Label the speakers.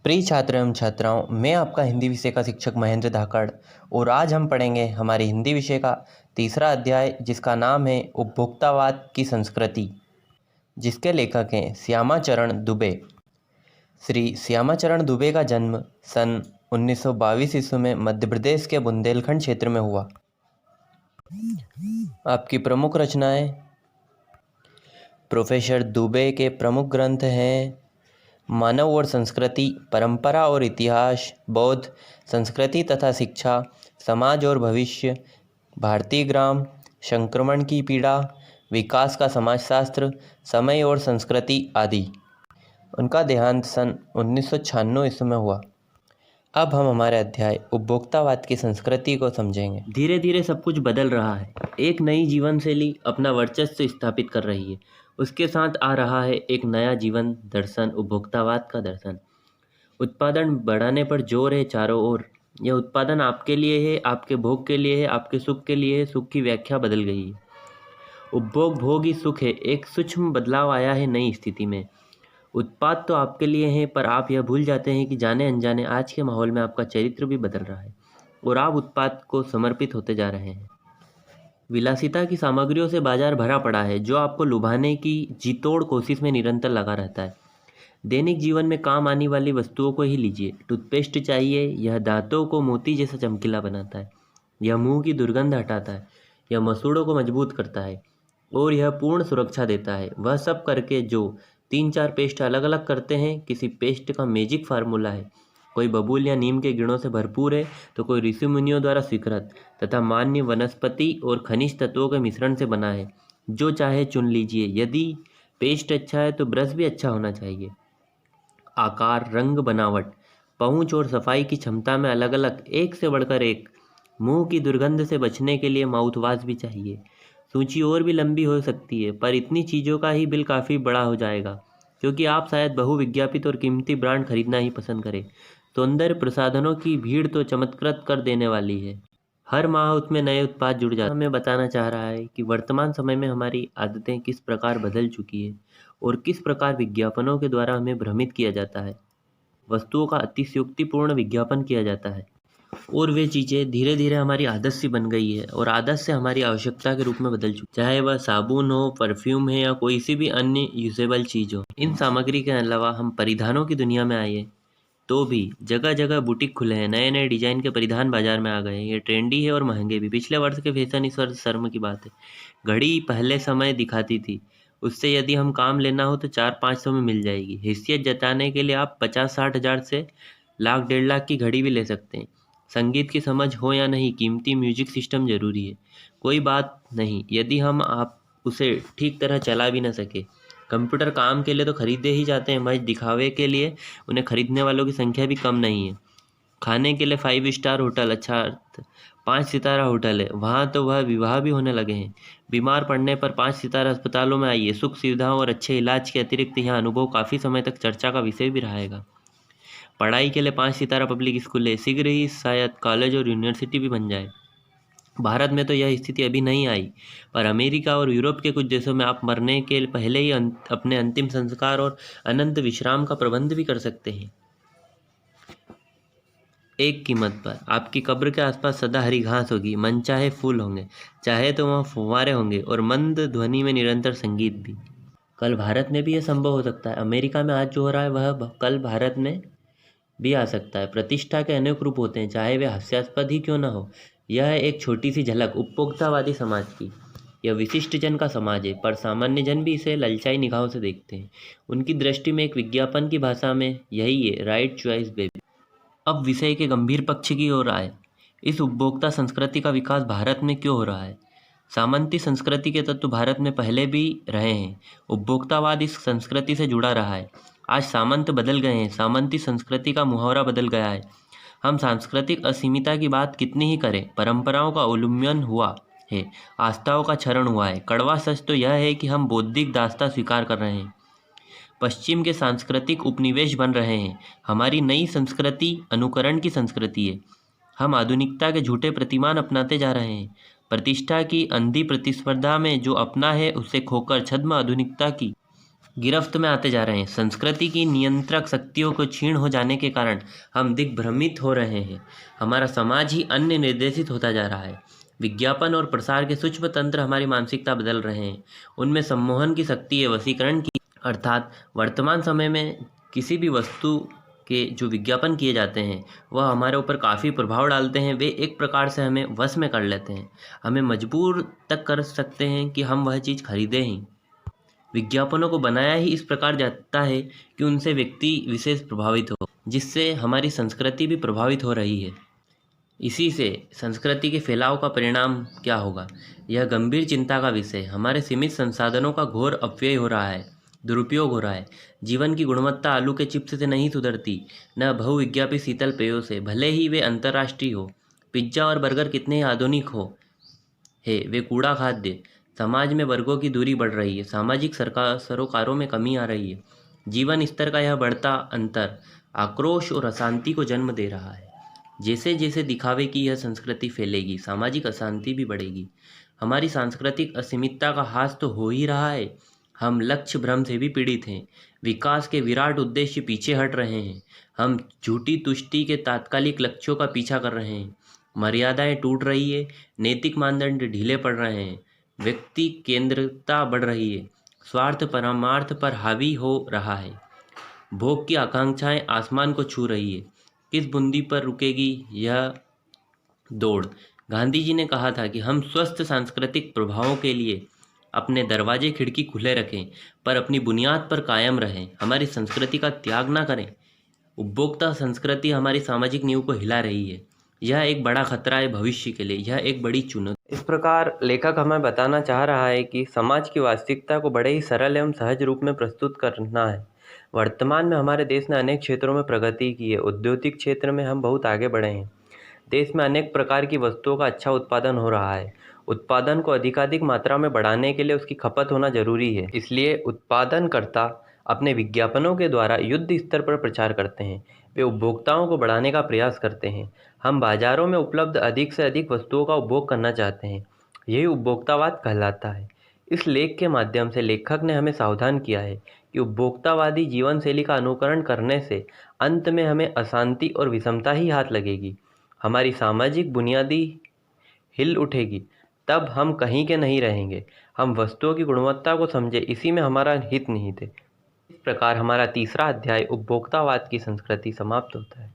Speaker 1: प्रिय छात्र एवं छात्राओं, मैं आपका हिंदी विषय का शिक्षक महेंद्र धाकड़ और आज हम पढ़ेंगे हमारे हिंदी विषय का तीसरा अध्याय जिसका नाम है उपभोक्तावाद की संस्कृति, जिसके लेखक हैं श्यामाचरण दुबे। श्री श्यामाचरण दुबे का जन्म सन 1922 ईस्वी में मध्य प्रदेश के बुंदेलखंड क्षेत्र में हुआ। आपकी प्रमुख रचनाएं प्रोफेसर दुबे के प्रमुख ग्रंथ हैं मानव और संस्कृति, परंपरा और इतिहास, बौद्ध संस्कृति तथा शिक्षा, समाज और भविष्य, भारतीय ग्राम, संक्रमण की पीड़ा, विकास का समाजशास्त्र, समय और संस्कृति आदि। उनका देहांत सन 1996 ईस्वी में हुआ। अब हम हमारे अध्याय उपभोक्तावाद की संस्कृति को समझेंगे।
Speaker 2: धीरे धीरे सब कुछ बदल रहा है। एक नई जीवन शैली अपना वर्चस्व स्थापित कर रही है। उसके साथ आ रहा है एक नया जीवन दर्शन, उपभोक्तावाद का दर्शन। उत्पादन बढ़ाने पर जोर है चारों ओर। यह उत्पादन आपके लिए है, आपके भोग के लिए है, आपके सुख के लिए है। सुख की व्याख्या बदल गई है। उपभोग भोग ही सुख है। एक सूक्ष्म बदलाव आया है नई स्थिति में। उत्पाद तो आपके लिए हैं, पर आप यह भूल जाते हैं कि जाने अनजाने आज के माहौल में आपका चरित्र भी बदल रहा है और आप उत्पाद को समर्पित होते जा रहे हैं। विलासिता की सामग्रियों से बाजार भरा पड़ा है, जो आपको लुभाने की जीतोड़ कोशिश में निरंतर लगा रहता है। दैनिक जीवन में काम आने वाली वस्तुओं को ही लीजिए। टूथपेस्ट चाहिए, यह दांतों को मोती जैसा चमकीला बनाता है, यह मुंह की दुर्गंध हटाता है, यह मसूड़ों को मजबूत करता है और यह पूर्ण सुरक्षा देता है। वह सब करके जो 3-4 पेस्ट अलग अलग करते हैं, किसी पेस्ट का मैजिक फार्मूला है। कोई बबूल या नीम के गिणों से भरपूर है, तो कोई ऋषि मुनियों द्वारा स्वीकृत तथा मान्य वनस्पति और खनिज तत्वों के मिश्रण से बना है। जो चाहे चुन लीजिए। यदि पेस्ट अच्छा है तो ब्रश भी अच्छा होना चाहिए। आकार, रंग, बनावट, पहुंच और सफाई की क्षमता में अलग अलग, एक से बढ़कर एक। मुंह की दुर्गंध से बचने के लिए माउथवाश भी चाहिए। सूची और भी लंबी हो सकती है, पर इतनी चीज़ों का ही बिल काफ़ी बड़ा हो जाएगा, क्योंकि आप शायद बहुविज्ञापित और कीमती ब्रांड खरीदना ही पसंद करें। सौंदर्य प्रसाधनों की भीड़ तो चमत्कृत कर देने वाली है। हर माह उसमें नए उत्पाद जुड़ जाते हैं। हमें बताना चाह रहा है कि वर्तमान समय में हमारी आदतें किस प्रकार बदल चुकी है और किस प्रकार विज्ञापनों के द्वारा हमें भ्रमित किया जाता है। वस्तुओं का अतिशयोक्तिपूर्ण विज्ञापन किया जाता है और वे चीज़ें धीरे धीरे हमारी आदत सी बन गई है और आदत से हमारी आवश्यकता के रूप में बदल चुकी, चाहे वह साबुन हो, परफ्यूम है या कोई सी भी अन्य यूजेबल चीज़ हो। इन सामग्री के अलावा हम परिधानों की दुनिया में आए तो भी जगह जगह बुटीक खुले हैं। नए नए डिजाइन के परिधान बाजार में आ गए हैं। ये ट्रेंडी है और महंगे भी। पिछले वर्ष के फैशन इस वर्ष शर्म की बात है। घड़ी पहले समय दिखाती थी, उससे यदि हम काम लेना हो तो 400-500 में मिल जाएगी। हैसियत जताने के लिए आप 50-60 हज़ार से लाख 1.5 लाख की घड़ी भी ले सकते हैं। संगीत की समझ हो या नहीं, कीमती म्यूजिक सिस्टम जरूरी है। कोई बात नहीं यदि हम आप उसे ठीक तरह चला भी ना सके। कंप्यूटर काम के लिए तो खरीदे ही जाते हैं, महज दिखावे के लिए उन्हें खरीदने वालों की संख्या भी कम नहीं है। खाने के लिए 5 स्टार होटल, अच्छा 5 सितारा होटल है, वहाँ तो वह विवाह भी होने लगे हैं। बीमार पड़ने पर 5 सितारा अस्पतालों में आइए। सुख सुविधाओं और अच्छे इलाज के अतिरिक्त यहाँ अनुभव काफ़ी समय तक चर्चा का विषय भी रहेगा। पढ़ाई के लिए 5 सितारा पब्लिक स्कूल है, शीघ्र ही शायद कॉलेज और यूनिवर्सिटी भी बन जाए। भारत में तो यह स्थिति अभी नहीं आई, पर अमेरिका और यूरोप के कुछ देशों में आप मरने के पहले ही अपने अंतिम संस्कार और अनंत विश्राम का प्रबंध भी कर सकते हैं। एक कीमत पर आपकी कब्र के आसपास सदा हरी घास होगी, मन चाहे फूल होंगे, चाहे तो वहाँ फुव्वारे होंगे और मंद ध्वनि में निरंतर संगीत भी। कल भारत में भी यह संभव हो सकता है। अमेरिका में आज जो हो रहा है वह कल भारत में भी आ सकता है। प्रतिष्ठा के अनेक रूप होते हैं, चाहे वे हास्यास्पद ही क्यों न हो। यह है एक छोटी सी झलक उपभोक्तावादी समाज की। यह विशिष्ट जन का समाज है, पर सामान्य जन भी इसे ललचाई निगाहों से देखते हैं। उनकी दृष्टि में एक विज्ञापन की भाषा में यही है, राइट चॉइस बेबी। अब विषय के गंभीर पक्ष की ओर आए। इस उपभोक्ता संस्कृति का विकास भारत में क्यों हो रहा है? सामंती संस्कृति के तत्व भारत में पहले भी रहे हैं। उपभोक्तावाद इस संस्कृति से जुड़ा रहा है। आज सामंत बदल गए हैं, सामंती संस्कृति का मुहावरा बदल गया है। हम सांस्कृतिक असीमिता की बात कितनी ही करें, परंपराओं का उल्लंघन हुआ है, आस्थाओं का क्षरण हुआ है। कड़वा सच तो यह है कि हम बौद्धिक दास्ता स्वीकार कर रहे हैं, पश्चिम के सांस्कृतिक उपनिवेश बन रहे हैं। हमारी नई संस्कृति अनुकरण की संस्कृति है। हम आधुनिकता के झूठे प्रतिमान अपनाते जा रहे हैं। प्रतिष्ठा की अंधी प्रतिस्पर्धा में जो अपना है उसे खोकर छद्म आधुनिकता की गिरफ्त में आते जा रहे हैं। संस्कृति की नियंत्रक शक्तियों को क्षीण हो जाने के कारण हम दिग्भ्रमित हो रहे हैं। हमारा समाज ही अन्य निर्देशित होता जा रहा है। विज्ञापन और प्रसार के सूक्ष्म तंत्र हमारी मानसिकता बदल रहे हैं। उनमें सम्मोहन की शक्ति है, वशीकरण की, अर्थात वर्तमान समय में किसी भी वस्तु के जो विज्ञापन किए जाते हैं वह हमारे ऊपर काफ़ी प्रभाव डालते हैं। वे एक प्रकार से हमें वश में कर लेते हैं, हमें मजबूर तक कर सकते हैं कि हम वह चीज़ खरीदें ही। विज्ञापनों को बनाया ही इस प्रकार जाता है कि उनसे व्यक्ति विशेष प्रभावित हो, जिससे हमारी संस्कृति भी प्रभावित हो रही है। इसी से संस्कृति के फैलाव का परिणाम क्या होगा, यह गंभीर चिंता का विषय। हमारे सीमित संसाधनों का घोर अपव्यय हो रहा है, दुरुपयोग हो रहा है। जीवन की गुणवत्ता आलू के चिप्स से नहीं सुधरती, न बहुविज्ञापित शीतल पेयों से, भले ही वे अंतर्राष्ट्रीय हो। पिज्जा और बर्गर कितने ही आधुनिक हो है, वे कूड़ा खाद्य। समाज में वर्गों की दूरी बढ़ रही है, सामाजिक सरोकारों में कमी आ रही है। जीवन स्तर का यह बढ़ता अंतर आक्रोश और अशांति को जन्म दे रहा है। जैसे जैसे दिखावे की यह संस्कृति फैलेगी, सामाजिक अशांति भी बढ़ेगी। हमारी सांस्कृतिक असीमितता का हास तो हो ही रहा है। हम लक्ष्य भ्रम से भी पीड़ित हैं, विकास के विराट उद्देश्य पीछे हट रहे हैं। हम झूठी तुष्टि के तात्कालिक लक्ष्यों का पीछा कर रहे हैं। मर्यादाएं टूट रही है, नैतिक मानदंड ढीले पड़ रहे हैं, व्यक्ति केंद्रितता बढ़ रही है, स्वार्थ परमार्थ पर हावी हो रहा है, भोग की आकांक्षाएं आसमान को छू रही है। किस बूंदी पर रुकेगी यह दौड़? गांधी जी ने कहा था कि हम स्वस्थ सांस्कृतिक प्रभावों के लिए अपने दरवाजे खिड़की खुले रखें, पर अपनी बुनियाद पर कायम रहें। हमारी संस्कृति का त्याग ना करें। उपभोक्ता संस्कृति हमारी सामाजिक नींव को हिला रही है। यह एक बड़ा खतरा है भविष्य के लिए, यह एक बड़ी चुनौती।
Speaker 1: इस प्रकार लेखक हमें बताना चाह रहा है कि समाज की वास्तविकता को बड़े ही सरल एवं सहज रूप में प्रस्तुत करना है। वर्तमान में हमारे देश ने अनेक क्षेत्रों में प्रगति की है। औद्योगिक क्षेत्र में हम बहुत आगे बढ़े हैं। देश में अनेक प्रकार की वस्तुओं का अच्छा उत्पादन हो रहा है। उत्पादन को अधिकाधिक मात्रा में बढ़ाने के लिए उसकी खपत होना जरूरी है। इसलिए उत्पादनकर्ता अपने विज्ञापनों के द्वारा युद्ध स्तर पर प्रचार करते हैं। वे उपभोक्ताओं को बढ़ाने का प्रयास करते हैं। हम बाजारों में उपलब्ध अधिक से अधिक वस्तुओं का उपभोग करना चाहते हैं। यही उपभोक्तावाद कहलाता है। इस लेख के माध्यम से लेखक ने हमें सावधान किया है कि उपभोक्तावादी जीवन शैली का अनुकरण करने से अंत में हमें अशांति और विषमता ही हाथ लगेगी। हमारी सामाजिक बुनियादी हिल उठेगी, तब हम कहीं के नहीं रहेंगे। हम वस्तुओं की गुणवत्ता को समझे, इसी में हमारा हित निहित है। इस प्रकार हमारा तीसरा अध्याय उपभोक्तावाद की संस्कृति समाप्त होता है।